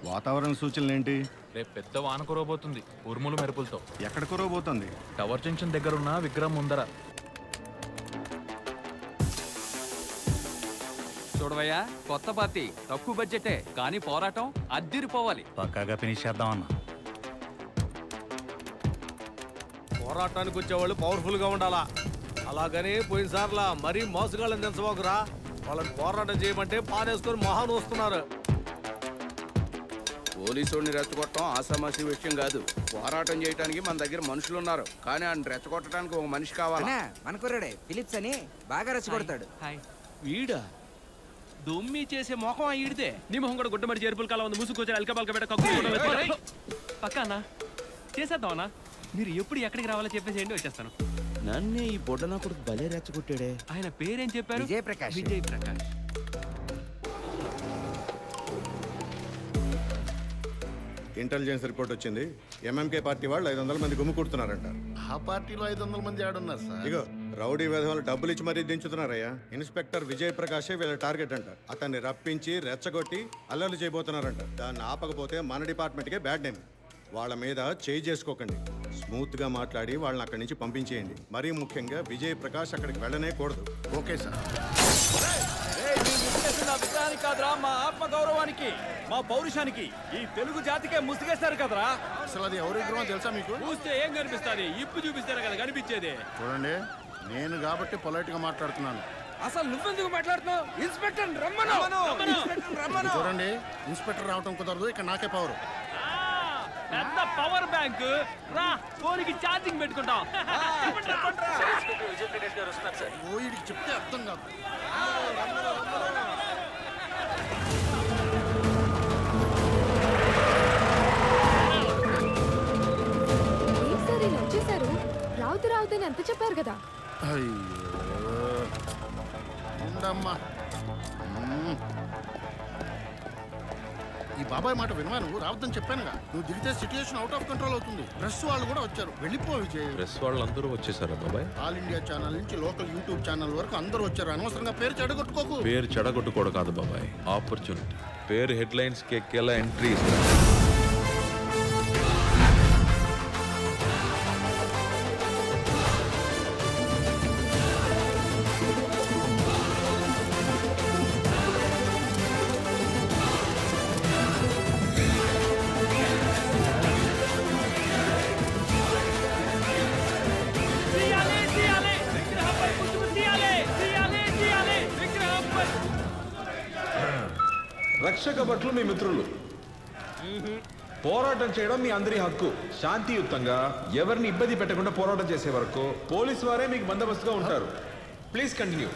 వాతావరణ సూచనలు ఏంటి? రేపు పెద్ద వాన కురవబోతుంది, ఉరుములు మెరుపులతో. ఎక్కడ కురవబోతుంది? టవర్ జంక్షన్ దగ్గర ఉన్న విగ్రహం ముందర. చూడవయ్యా, కొత్త పార్టీ, తక్కువ బడ్జెటే కానీ పోరాటం అద్దిరిపోవాలి. పక్కాగా ఫినిష్ చేద్దామన్నా. పోరాటానికి వచ్చేవాళ్ళు పవర్ఫుల్ గా ఉండాలా. అలాగని పోయినసార్లా మరీ మోసగాళ్ళని దించబోకురా. వాళ్ళని పోరాటం చేయమంటే పానేసుకొని మొహాన్ని వస్తున్నారు. పోలీసుని రెచ్చగొట్టడం ఆసామాసి విషయం కాదు. పోరాటం చేయడానికి మన దగ్గర మనుషులు ఉన్నారు, కానీ ఆయన రెచ్చగొట్టడానికి ఒక మనిషి కావాలి. మన కుర్రాడే ఫిలిప్స్ అని బాగా రెచ్చగొడతాడు. వీడా దొమ్మి చేసే మొఖం ఈడితే నీ మొహం కూడా గుడ్డమడి చేరుపుల కాలం ఉంది. ముసుకొచ్చి అల్క పలక పెట్ట పక్క అన్న చేసేద్దాం అన్న. మీరు ఎప్పుడు ఎక్కడికి రావాలో చెప్పేసేయండి, వచ్చేస్తాను. నన్నే ఈ బొడ్డనా కొడుకు భలే రెచ్చగొట్టాడే. ఆయన పేరేం చెప్పారు? విజయప్రకాష్. విజయప్రకాష్. ఇంటెలిజెన్స్ రిపోర్ట్ వచ్చింది. ఎంఎంకే పార్టీ వాళ్ళు 500 మంది గుమ్ము కుడుతున్నారంట. ఆ పార్టీలో 500 మంది ఆడున్నారు సార్. ఇగో రౌడీ విధవాళ్ళు డబ్బులు ఇచ్చి మరీ దించుతున్నారయ్యా. ఇన్స్పెక్టర్ విజయ్ ప్రకాశే వీళ్ళ టార్గెట్ అంట. అతన్ని రప్పించి రెచ్చగొట్టి అల్లర్లు చేయబోతున్నారంట. దాన్ని ఆపకపోతే మన డిపార్ట్మెంట్కే బ్యాడ్ నేమ్. వాళ్ళ మీద చేయి చేసుకోకండి. స్మూత్ గా మాట్లాడి వాళ్ళని అక్కడి నుంచి పంపించేయండి. మరీ ముఖ్యంగా విజయ్ ప్రకాష్ అక్కడికి వెళ్ళనే కూడదు. Okay sir. అభిప్రాయానికి కాదురా, మా ఆత్మ గౌరవానికి, మా పౌరుషానికి, ఈ తెలుగు జాతికే ముసిగేస్తారు కదరా. అసలు అది ఎవరి విగ్రహం తెలుసా మీకు? చూస్తే ఏం కనిపిస్తుంది? ఇప్పు చూపిస్తారు కదా కనిపించేది. చూడండి, నేను కాబట్టి పొలైట్ గా మాట్లాడుతున్నాను. అసలు నువ్వెందుకు మాట్లాడుతున్నావు? ఇన్స్పెక్టర్ రమ్మను. చూడండి, ఇన్స్పెక్టర్ రావటం కుదరదు, ఇక్కడ నాకే పవర్. పెద్ద పవర్ బ్యాంక్ రా, ఫోన్కి ఛార్జింగ్ పెట్టుకుంటాం. ఓయిడికి చెప్తే అర్థం కాదు. వచ్చేసారు. రావుతని ఎంత చెప్పారు కదా. ఉండమ్మా, ఈ బాబాయ్ మాట వినవా? నువ్వు రావద్దని చెప్పానుగా. నువ్వు దిగితే సిచ్యుయేషన్ అవుట్ ఆఫ్ కంట్రోల్ అవుతుంది. ప్రెస్ వాళ్ళు కూడా వచ్చారు. వెళ్ళిపో విజయ్. ప్రెస్ వాళ్ళందరూ వచ్చేసారా బాబాయ్? ఆల్ ఇండియా ఛానల్ నుంచి లోకల్ యూట్యూబ్ ఛానల్ వరకు అందరూ వచ్చారు. అనవసరంగా పేరు చెడగొట్టుకోకు. పేరు చెడగొట్టుకోవడం కాదు బాబాయ్, ఆపర్చునిటీ. పేరు హెడ్లైన్స్ కి ఎక్కేలా ఎంట్రీ ఇస్తారు. రక్షక భటులు మీ మిత్రులు. పోరాటం చేయడం మీ అందరి హక్కు. శాంతియుతంగా ఎవరిని ఇబ్బంది పెట్టకుండా పోరాటం చేసే వరకు పోలీసు వారే మీకు బందోబస్తుగా ఉంటారు. Please continue.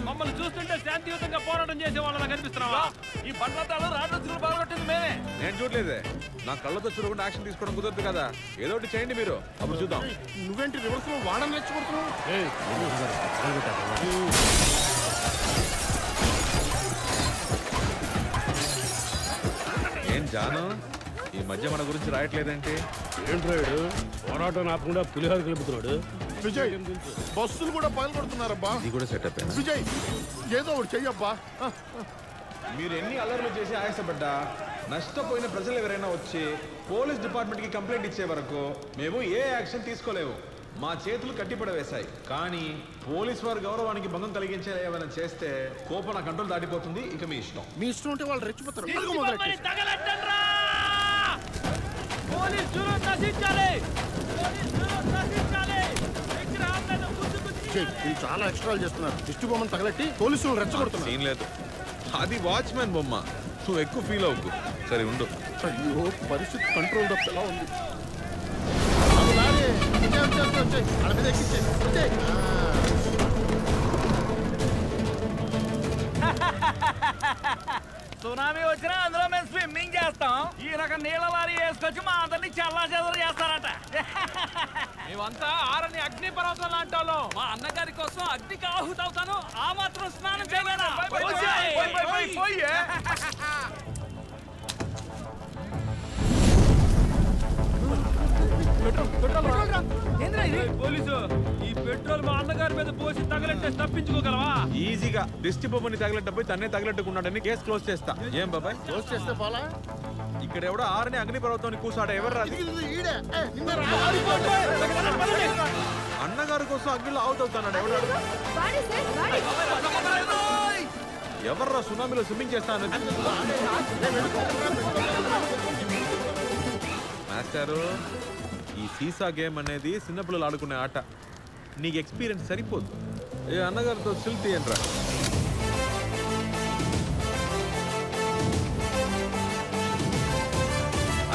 మమ్మల్ని చూస్తుంటే శాంతియుతంగా పోరాటం చేసే వాళ్ళ కనిపిస్తున్నావా? ఈ బండ్లతాలు రాజులు బాగొట్టింది మేమే. నేను చూడలేదే. నా కళ్ళతో చూడకుండా యాక్షన్ తీసుకోవడం కుదరదు కదా. ఏదో ఒకటి చేయండి మీరు, అప్పుడు చూద్దాం. నువ్వేంటి రివర్స్ లో వాడని రెచ్చగొడుతున్నావు? ఏం జాను, ఈ మధ్య మన గురించి రాయట్లేదంటే? ఏంట్రాడు పోరాటం ఆపకుండా పులిహోర కలుపుతున్నాడు. విజయ్, బస్సులు కూడా పగలగొడుతున్నారబ్బా. ఇది కూడా సెటప్. విజయ్, ఏదో ఒకటి చెయ్యబ్బా. మీరు ఎన్ని అల్లర్లు చేసి ఆయాసపడ్డా, నష్టపోయిన ప్రజలు ఎవరైనా వచ్చి పోలీస్ డిపార్ట్మెంట్ కి కంప్లైంట్ ఇచ్చే వరకు మేము ఏ యాక్షన్ తీసుకోలేము. మా చేతులు కట్టిపడవేశాయి. కానీ పోలీస్ వారి గౌరవానికి భంగం కలిగించే ఏమైనా చేస్తే కోపం కంట్రోల్ దాటిపోతుంది. ఇక మీ ఇష్టం. మీ ఇష్టం ఉంటే వాళ్ళు రెచ్చిపోతారు. చాలా ఎక్స్ట్రా చేస్తున్నారు. దిష్టి బొమ్మను తగలెట్టి పోలీసులు రెచ్చగొడుతున్నారు. సీన్ లేదు, అది వాచ్మెన్ బొమ్మ. నువ్వు ఎక్కువ ఫీల్ అవ్వకు. సరే ఉండు. అయ్యో, పరిస్థితి కంట్రోల్ తప్పలా ఉంది. సునామీ వచ్చినా అందులో మేము స్విమ్మింగ్ చేస్తాం. ఈ రకం నీళ్ళ లారీ వేసుకొచ్చి మా అందరినీ చల్లా చెదరు చేస్తారట. మేమంతా ఆరని అగ్ని పర్వతం లాంటి వాళ్ళం. మా అన్నగారి కోసం అగ్నికి ఆహుతవుతాను. ఆ మాత్రం స్నానం చేయలేదా? పోలీసు ఈ పెట్రోల్ మా అన్నగారి మీద పోసి తగలంటే తప్పించుకోగలవా? ఈజీగా దిష్టి బొమ్మని తగలెట్టపోయి తన్నే తగలెట్టుకున్నాడని కేసు క్లోజ్ చేస్తా. ఏం బాబాయ్? క్లోజ్ చేస్తే పోలా? ఇక్కడ ఎవడో ఆరని అగ్నిపర్వతాన్ని కూసాడ ఎవరు రాదు. ఈడే అన్నగారి కోసం అగ్నిలో అవుతాడు ఎవడాడు? ఎవర్రా సునామీలో స్విమ్మింగ్ చేస్తాను? మాస్టారు, ఈ సీసా గేమ్ అనేది చిన్నపిల్లలు ఆడుకునే ఆట. నీకు ఎక్స్పీరియన్స్ సరిపోదు. ఏ అన్నగారితో సిల్ తీయండిరా.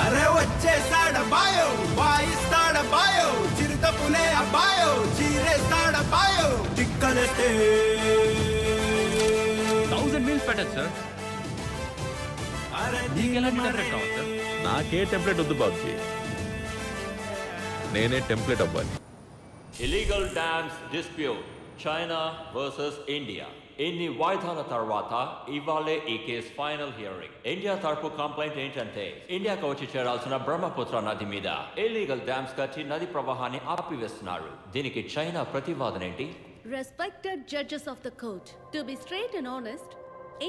అరే వచ్చేసాడబాయో వాయిస్తాడబాయో చిరుతపులే అబ్బాయో చీరేస్తాడబాయో టిక్కలెట్టే 1000 మీల్స్ పెట్టచ్చు సార్. నీకెలాంటి టెంప్లెట్ కావాలి సార్? నాకే టెంప్లెట్ వద్దు బాబుజీ, నేనే టెంప్లెట్ అవ్వాలి. Illegal dams dispute China versus India. ఎన్ని వాయిదాల తర్వాత ఇవాళే ఈ కేసు ఫైనల్ హియరింగ్. ఇండియా తరపు కంప్లైంట్ ఏంటంటే ఇండియాకు వచ్చి చేరాల్సిన బ్రహ్మపుత్ర నది మీద ఇల్లీగల్ డ్యామ్స్ కట్టి నది ప్రవాహాన్ని ఆపివేస్తున్నారు. దీనికి చైనా ప్రతివాదన ఏంటి? Respected judges of the court, to be straight and honest,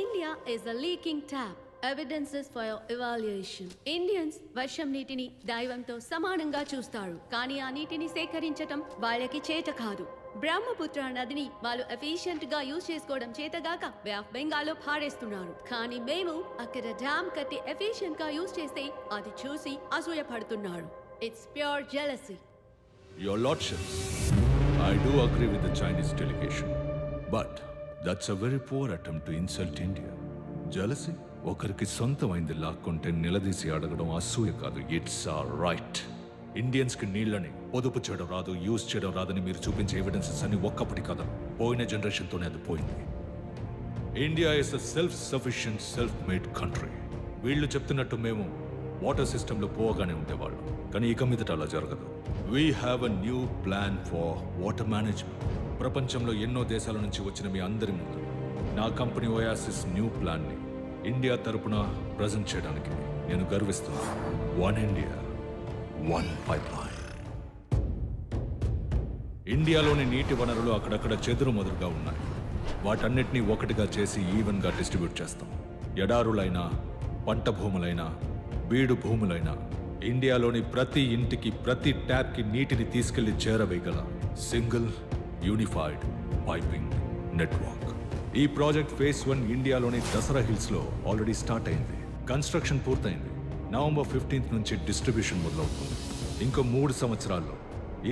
India is a leaking tap. Evidences for your evaluation. Indians వర్షం నీటిని దైవంతో సమానంగా చూస్తారు, కానీ ఆ నీటిని సేకరించటం వాళ్ళకి చేత కాదు. బ్రహ్మపుత్ర నదిని వాళ్ళు ఎఫిషియెంట్ గా యూజ్ చేసుకోవడం చేతగాక బే ఆఫ్ బెంగాల్లో పారేస్తున్నారు. కానీ మేము అక్కడ డ్యామ్ కట్టి ఎఫిషియెంట్ గా యూజ్ చేస్తే అది చూసి అసూయపడుతున్నారు. It's pure jealousy. Your Lordships, I do agree with the Chinese delegation, but that's a very poor attempt to insult India. Jealousy? ఒకరికి సొంతమైంది లాక్కుంటే నిలదీసి అడగడం అసూయ కాదు, ఇట్స్ ఆ రైట్. ఇండియన్స్కి నీళ్ళని పొదుపు చేయడం రాదు, యూజ్ చేయడం రాదని మీరు చూపించే ఎవిడెన్సెస్ అన్ని ఒక్కప్పటి కదా, పోయిన జనరేషన్తోనే అది పోయింది. India is a self sufficient self made country. వీళ్ళు చెప్తున్నట్టు మేము వాటర్ సిస్టంలో పోగానే ఉండేవాళ్ళం, కానీ ఇక మీదట అలా జరగదు. We have a new plan for water management. ప్రపంచంలో ఎన్నో దేశాల నుంచి వచ్చిన మీ అందరి ముందు నా కంపెనీ ఓయాసిస్ న్యూ ప్లాన్ని ఇండియా తరపున ప్రజెంట్ చేయడానికి నేను గర్విస్తున్నాను. One India, one pipeline. ఇండియాలోని నీటి వనరులు అక్కడక్కడ చెదురుమదురుగా ఉన్నాయి. వాటన్నిటినీ ఒకటిగా చేసి ఈవెన్గా డిస్ట్రిబ్యూట్ చేస్తాం. ఎడారులైనా, పంట భూములైనా, బీడు భూములైనా ఇండియాలోని ప్రతి ఇంటికి, ప్రతి ట్యాప్కి నీటిని తీసుకెళ్లి చేరవేయగల సింగిల్ యూనిఫైడ్ పైపింగ్ నెట్వర్క్. ఈ ప్రాజెక్ట్ ఫేజ్ 1 ఇండియాలోని దసరా హిల్స్లో ఆల్రెడీ స్టార్ట్ అయింది. కన్స్ట్రక్షన్ పూర్తయింది. నవంబర్ 15th నుంచి డిస్ట్రిబ్యూషన్ మొదలవుతుంది. ఇంకో 3 సంవత్సరాల్లో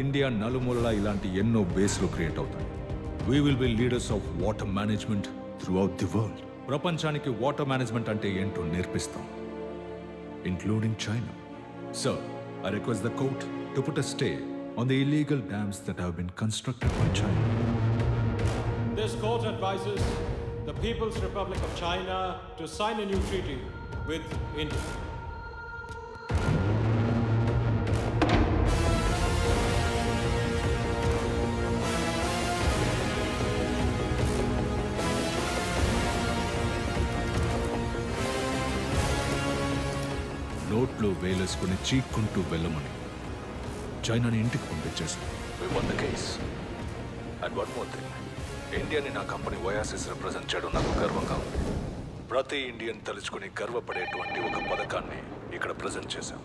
ఇండియా నలుమూలలా ఇలాంటి ఎన్నో బేస్లు క్రియేట్ అవుతాయి. We will be leaders of water management throughout the world. ప్రపంచానికి వాటర్ మేనేజ్మెంట్ అంటే ఏంటో నేర్పిస్తాం, including China. So I request the court to put a stay on the illegal dams that have been constructed by China. This court advises the People's Republic of China to sign a new treaty with India. నోట్లో వేలేసుకుని చీక్కుంటూ వెళ్ళమని చైనాని ఇంటికి పంపించేసింది. We won the case. And one more thing. ఇండియాని నా company Oasis represent చేయడం నాకు గర్వంగా ఉంది. ప్రతి ఇండియన్ తలుచుకుని గర్వపడేటువంటి ఒక పథకాన్ని ఇక్కడ ప్రజెంట్ చేశాం.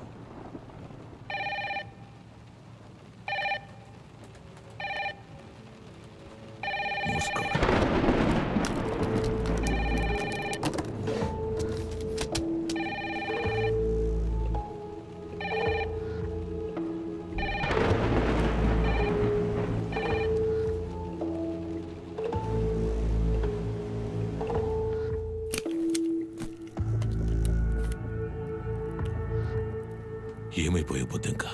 ఏమైపోయావు బుద్ధంకా?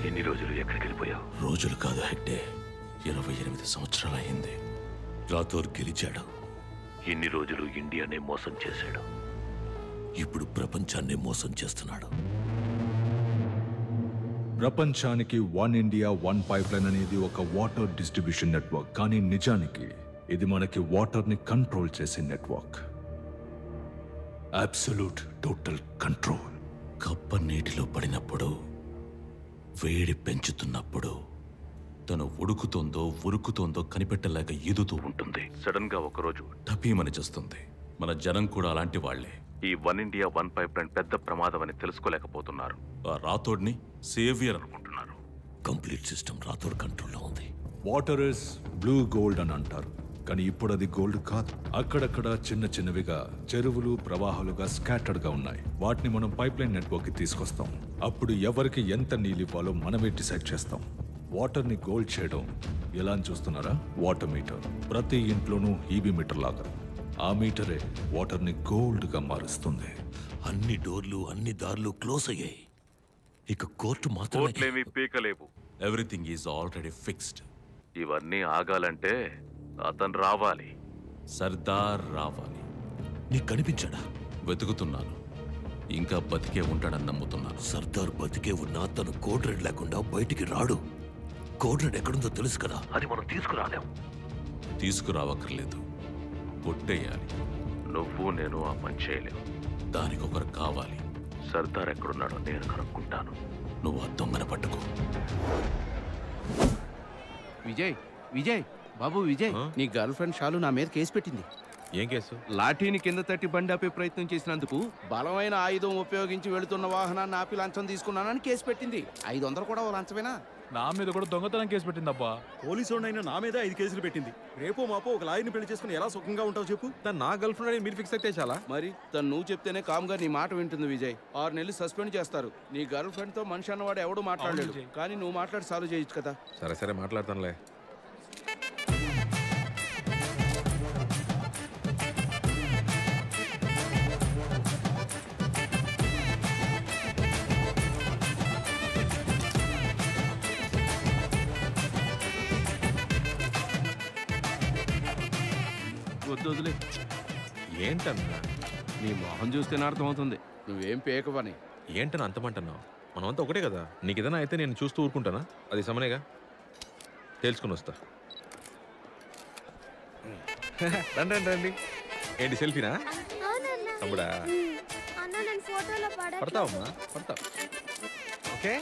ఎన్ని రోజులు ఎక్కడికి వెళ్ళిపోయావు? రోజులు కాదు హెగ్డే, 28 సంవత్సరాలు అయింది. రాథోర్ గెలిచాడు. ఎన్ని రోజులు ఇండియానే మోసం చేశాడు. ఇప్పుడు ప్రపంచాన్నే మోసం చేస్తున్నాడు. ప్రపంచానికి one India one pipe line అనేది ఒక వాటర్ డిస్ట్రిబ్యూషన్ నెట్వర్క్, కానీ నిజానికి ఇది మనకి వాటర్ని కంట్రోల్ చేసే నెట్వర్క్. Absolute total control. కప్ప నీటిలో పడినప్పుడు వేడి పెంచుతున్నప్పుడు తను ఉడుకుతోందో ఉరుకుతోందో కనిపెట్టలేక ఈదుతూ ఉంటుంది. సడన్ గా ఒకరోజు టపీమని చేస్తుంది. మన జనం కూడా అలాంటి వాళ్లే. ఈ one India one pipe line పెద్ద ప్రమాదం అని తెలుసుకోలేకపోతున్నారు. ఆ రాథోడ్ని సేవియర్ అనుకుంటున్నారు. కంప్లీట్ సిస్టమ్ రాథోడ్ కంట్రోల్లో ఉంది. వాటర్ ఇస్ బ్లూ గోల్డ్ అని అంటారు, కానీ ఇప్పుడు అది గోల్డ్ కాదు. అక్కడక్కడ చిన్న చిన్నవిగా చెరువులు ప్రవాహాలుగా స్కాటర్డ్ గా ఉన్నాయి. వాటిని మనం పైప్ లైన్ నెట్వర్క్ కి తీసుకొస్తాం. అప్పుడు ఎవరికి ఎంత నీళ్ళు ఇవ్వాలో మనమే డిసైడ్ చేస్తాం. వాటర్ ని గోల్డ్ చేయడం ఎలా అని చూస్తున్నారా? Water metre. ప్రతి ఇంట్లోనూ ఈబీ మీటర్ లాగా ఆ మీటరే వాటర్ ని గోల్డ్ గా మారుస్తుంది. అన్ని డోర్లు అన్ని దారులు క్లోజ్ అయ్యాయి. ఇక కోర్టు మాత్రమే పీకలేవు. Everything is already fixed. ఇవన్నీ ఆగాలంటే అతను రావాలి. సర్దార్ రావాలి. నీకు కనిపించాడా? వెతుకుతున్నాను. ఇంకా బతికే ఉంటాడని నమ్ముతున్నాను. సర్దార్ బతికే ఉన్నా తను కోడ్ రెడ్ లేకుండా బయటికి రాడు. కోడ్ రెడ్ ఎక్కడుందో తెలుసు కదా, అది మనం తీసుకురాలేం. తీసుకురావక్కర్లేదు, కొట్టేయాలి. నువ్వు నేను ఆ పని చేయలేవు. దానికి ఒకరు కావాలి. సర్దార్ ఎక్కడున్నాడో నేను కనుక్కుంటాను. నువ్వు ఆ దొంగన పట్టుకో. విజయ్ విజయ్ బాబు విజయ్, నీ గర్ల్ ఫ్రెండ్ షాలు నా మీద కేసు పెట్టింది. ఏం కేసు? లాఠీని కింద తట్టి బండి ఆపే ప్రయత్నం చేసినందుకు బలమైన ఆయుధం ఉపయోగించి వెళుతున్న వాహనాన్ని ఆపి లంచం తీసుకున్నానని కేసు పెట్టింది. 500 కూడా ఓ లంచమేనా? నా మీద కూడా దొంగతనం కేసు పెట్టిందబ్బా. పోలీసు అయినా నా మీద 5 కేసులు పెట్టింది. రేపో మాపో ఒక లాయర్ని పెళ్లి చేసుకుని ఎలా సుఖంగా ఉంటావు చెప్పు. తను నా గర్ల్ ఫ్రెండ్ అని మీరు ఫిక్స్ అయితే చాలా. మరి తను నువ్వు చెప్తేనే కామ్గా నీ మాట వింటుంది విజయ్. 6 నెలలు సస్పెండ్ చేస్తారు. నీ గర్ల్ ఫ్రెండ్ తో మనిషి అన్నవాడు ఎవడు మాట్లాడలేడు, కానీ నువ్వు మాట్లాడి సాల్వ్ చేయొచ్చు కదా. సరే సరే మాట్లాడతానులే. వద్దు, ఏంటన్నా? నీ మొహం చూస్తేనే అర్థమవుతుంది నువ్వేం పేకవని. ఏంటన్నా అంతమంటున్నావు? మనమంతా ఒకటే కదా. నీకు ఏదైనా అయితే నేను చూస్తూ ఊరుకుంటానా? అది సమనేగా, తెలుసుకుని వస్తా. రండి రండి రండి. ఏంటి సెల్ఫీనా? తమ్ముడా పడతావమ్మా, పడతావు. ఓకే,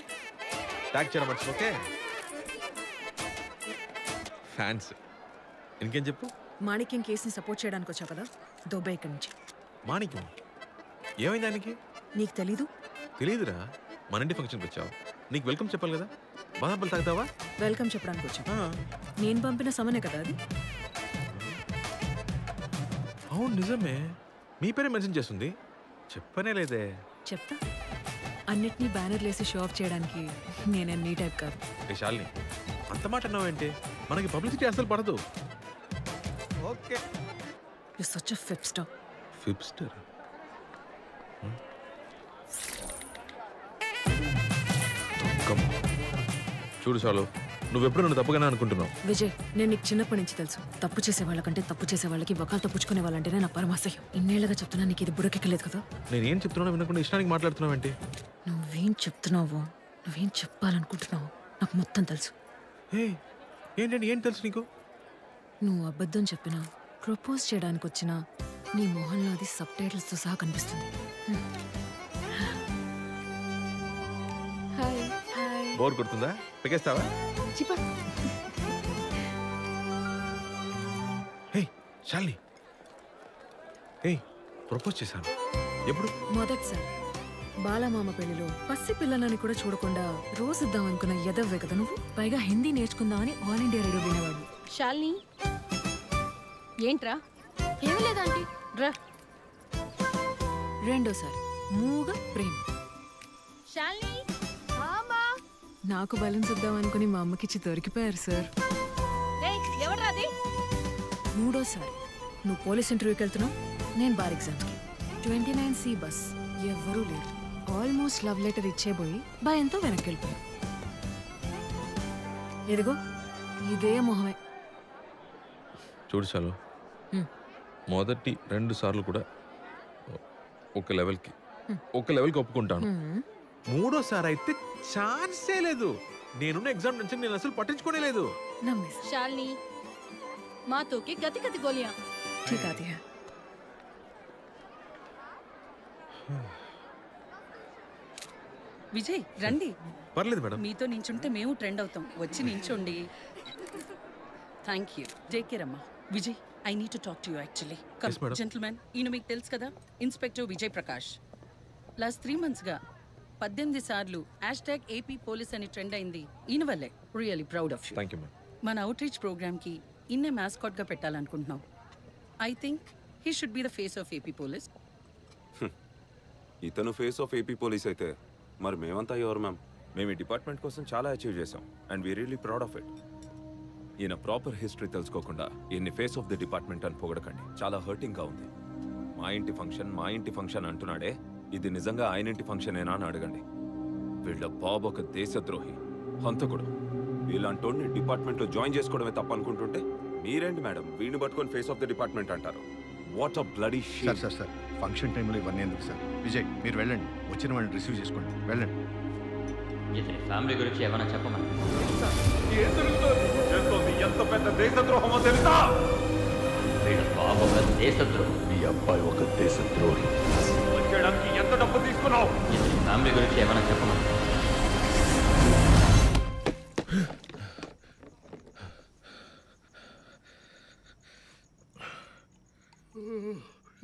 ట్యాగ్ చేయడం మర్చి. Okay, fans. ఇంకేం చెప్పు. మాణిక్యం కేసుని సపోర్ట్ చేయడానికి వచ్చావు కదా, దొబ్బే ఇక్కడి నుంచి. మాణిక్యం ఏమైంది దానికి? నీకు తెలీదు? తెలీదురా. మన ఇంటి ఫంక్షన్కి వచ్చావు, నీకు వెల్కమ్ చెప్పాలి కదా. బాదాపలు తాగుతావా? వెల్కమ్ చెప్పడానికి వచ్చావు. నేను పంపిన సమనే కదా అది. అవును నిజమే, మీ పేరే మెన్షన్ చేస్తుంది. చెప్పనే లేదే. చెప్తా. అన్నిటినీ బ్యానర్లు వేసి షో ఆఫ్ చేయడానికి నేనే నీ టైప్ కాదు. ఏ శాలిని, అంత మాట అన్నావేంటి? మనకి పబ్లిసిటీ అసలు పడదు. Okay, you such a hipster. Hipster? చూడు చాలు, నువ్వెప్పుడు నన్ను తప్పుగానే అనుకుంటున్నావు. విజయ్, నేను నీకు చిన్నప్పటి నుంచి తెలుసు. తప్పు చేసే వాళ్ళకంటే తప్పు చేసే వాళ్ళకి వకాలతో పుచ్చుకునే వాళ్ళంటేనే నాకు పరమాశయం. ఇన్నేళ్లుగా చెప్తున్నా, నీకు ఇది బుడకెక్కలేదు కదా. నేనేం చెప్తున్నా వినకుండా ఇష్టానికి మాట్లాడుతున్నావేంటి? నువ్వేం చెప్తున్నావో, నువ్వేం చెప్పాలనుకుంటున్నావో నాకు మొత్తం తెలుసు. ఏంటండి ఏం తెలుసు నీకు? నువ్వు అబద్ధం చెప్పినా, ప్రపోజ్ చేయడానికి వచ్చినా నీ మొహంలో అది సబ్ టైటిల్స్తో సహా కనిపిస్తుంది. హాయ్. బోర్ కొడుతుందా? పెకేస్తావా? హే శాలిని, హే ప్రపోజ్ చేశాను. ఎప్పుడు? మొదటిసారి బాలమామ పెళ్లిలో పసి పిల్లలని కూడా చూడకుండా రోజుద్దాం అనుకున్న ఎదవ్వే కదా నువ్వు. పైగా హిందీ నేర్చుకుందామని ఆల్ ఇండియా రేడియో వినేవాడు. శాలిని, ఏంట్రా? ఏమీ లేదంటీ, రా. రెండోసారి మూగ ప్రేమ. శాలిని, నాకు బలం ఇద్దాం అనుకుని మా అమ్మకిచ్చి దొరికిపోయారు సార్. ఎవడ్రా అది? మూడోసారి నువ్వు పోలీస్ ఇంటర్వ్యూకి వెళ్తున్నావు, నేను బార్ ఎగ్జామ్స్కి. 29C బస్, ఎవ్వరూ లేరు. ఆల్మోస్ట్ లవ్ లెటర్ ఇచ్చేబోయి భయంతో వెనక్కి వెళ్ళిపోయావు. ఎదిగో ఇదే మొహమే. చూడు చాలు, మొదటి 2 సార్లు కూడా ఒక లెవెల్కి ఒప్పుకుంటాను. మూడోసారి అయితే ఛాన్సే లేదు. నేనున్న ఎగ్జామ్ నుంచి నేను అసలు పట్టించుకోనే లేదు. శాలిని, మాతో కి గతి గతి గోలియా. ठीक आती है. విజయ్ రండి. పర్లేదు మేడం. మీతో నించుంటే మేము ట్రెండ్ అవుతాం. వచ్చి నించోండి. Thank you. టేక్ కేర్ అమ్మా. Vijay, I need to talk to you actually. Yes, madam. Gentlemen, ఈయన మీకు తెలుసు కదా, ఇన్స్పెక్టర్ విజయ్ ప్రకాష్. లాస్ట్ 3 monthsగా 18 సార్లు #AP పోలీస్ అని ట్రెండ్ అయింది ఈయన వల్లే. Really proud of you. Thank you ma'am. మన అవుట్రీచ్ ప్రోగ్రామ్కి ఇన్నే మ్యాస్కాట్గా పెట్టాలనుకుంటున్నాం. I think he should be the face of AP police. ఇతను ఫేస్ ఆఫ్ ఏపీ పోలీస్ అయితే మరి మేమంతా ఎవరు మ్యామ్? మేము ఈ డిపార్ట్మెంట్ కోసం చాలా అచీవ్ చేసాం and we really proud of it. ఈయన ప్రాపర్ హిస్టరీ తెలుసుకోకుండా ఈయన్ని ఫేస్ ఆఫ్ ది డిపార్ట్మెంట్ అని పొగడకండి. చాలా హర్టింగ్గా ఉంది. మా ఇంటి ఫంక్షన్ అంటున్నాడే, ఇది నిజంగా ఆయన ఇంటి ఫంక్షనేనా అని అడగండి. వీళ్ళ బాబు ఒక దేశద్రోహి, హంతకుడు. ఇలాంటోడిని డిపార్ట్మెంట్లో జాయిన్ చేసుకోవడమే తప్ప అనుకుంటుంటే మీరేంటి మేడం వీడిని పట్టుకొని ఫేస్ ఆఫ్ ది డిపార్ట్మెంట్ అంటారు? What a bloody shame. Sir function టైంలో ఇవన్నీ ఎందుకు సార్? విజయ్, మీరు వెళ్ళండి, వచ్చిన వాళ్ళని రిసీవ్ చేసుకోండి, వెళ్ళండి. ఇతని ఫ్యామిలీ గురించి ఏమైనా చెప్పమని. ఎంత పెద్ద దేశద్రోహమో తెలుసా? వీళ్ళ బాబు ఒక దేశద్రోహి. మీ అబ్బాయి ఒక దేశద్రోహి. వచ్చేయడానికి ఎంత డబ్బు తీసుకున్నావు? ఇతని ఫ్యామిలీ గురించి ఏమైనా చెప్పమని.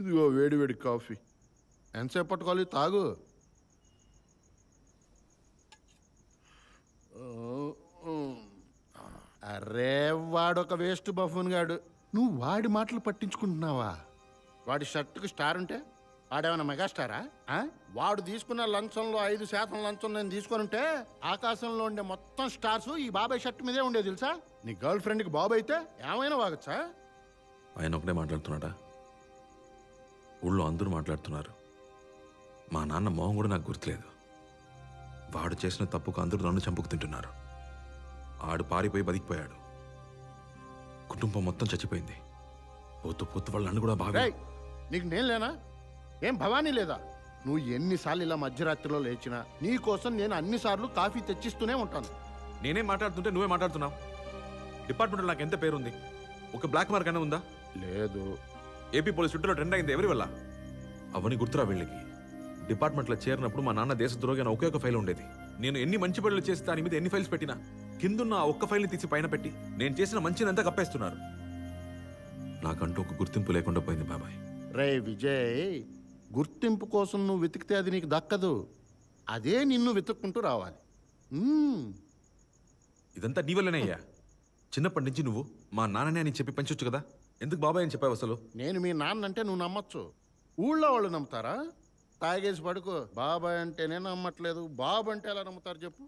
ఇదిగో వేడి వేడి కాఫీ. ఎంతసేపు పట్టుకోవాలి? తాగు. అరే వాడొక వేస్ట్ బఫూన్ గాడు. నువ్వు వాడి మాటలు పట్టించుకుంటున్నావా? వాడి షర్టుకి స్టార్ ఉంటే వాడేమైనా మెగాస్టారా? వాడు తీసుకున్న లంచంలో 5% లంచం నేను తీసుకొని ఉంటే ఆకాశంలో ఉండే మొత్తం స్టార్స్ ఈ బాబాయ్ షర్ట్ మీదే ఉండేది తెలుసా? నీ గర్ల్ ఫ్రెండ్కి బాబు అయితే ఏమైనా వాగచ్చా? ఆయన ఒకటే మాట్లాడుతున్నాడా? ఊళ్ళో అందరూ మాట్లాడుతున్నారు. మా నాన్న మొహం కూడా నాకు గుర్తులేదు. వాడు చేసిన తప్పుకు అందరూ నన్ను చంపుకు తింటున్నారు. ఆడు పారిపోయి బతికిపోయాడు. కుటుంబం మొత్తం చచ్చిపోయింది. పోతూ వాళ్ళు నన్ను కూడా బాగా. నీకు నేను లేనా? ఏం భవానీ లేదా? నువ్వు ఎన్నిసార్లు ఇలా మధ్యరాత్రిలో లేచినా నీ కోసం నేను అన్నిసార్లు కాఫీ తెచ్చిస్తూనే ఉంటాను. నేనేం మాట్లాడుతుంటే నువ్వే మాట్లాడుతున్నావు. డిపార్ట్మెంట్లో నాకు ఎంత పేరుంది? ఒక బ్లాక్ మార్క్ అయినా ఉందా? లేదు. ఏపీ పోలీస్ చుట్టూలో ట్రెండ్ అయింది ఎవరి వల్ల? అవన్నీ గుర్తురా వీళ్ళకి. డిపార్ట్మెంట్లో చేరినప్పుడు మా నాన్న దేశద్రోహి అని ఒకే ఒక ఫైల్ ఉండేది. నేను ఎన్ని మంచి పనులు చేసి దాని మీద ఎన్ని ఫైల్స్ పెట్టినా కిందున్న ఆ ఒక్క ఫైల్ని తీసి పైన పెట్టి నేను చేసిన మంచినంతా కప్పేస్తున్నారు. నాకంటూ ఒక గుర్తింపు లేకుండా పోయింది బాబాయ్. రే విజయ్, గుర్తింపు కోసం నువ్వు వెతికితే అది నీకు దక్కదు. అదే నిన్ను వెతుక్కుంటూ రావాలి. ఇదంతా నీ వల్లనే అయ్యా. చిన్నప్పటి నుంచి నువ్వు మా నాన్ననే అని చెప్పి పెంచొచ్చు కదా. ఎందుకు బాబాయ్ అని చెప్పావు అసలు? నేను మీ నాన్న అంటే నువ్వు నమ్మచ్చు, ఊళ్ళో వాళ్ళు నమ్ముతారా? తాగేసి పడుకో. బాబాయ్ అంటేనే నమ్మట్లేదు, బాబు అంటే ఎలా నమ్ముతారు చెప్పు?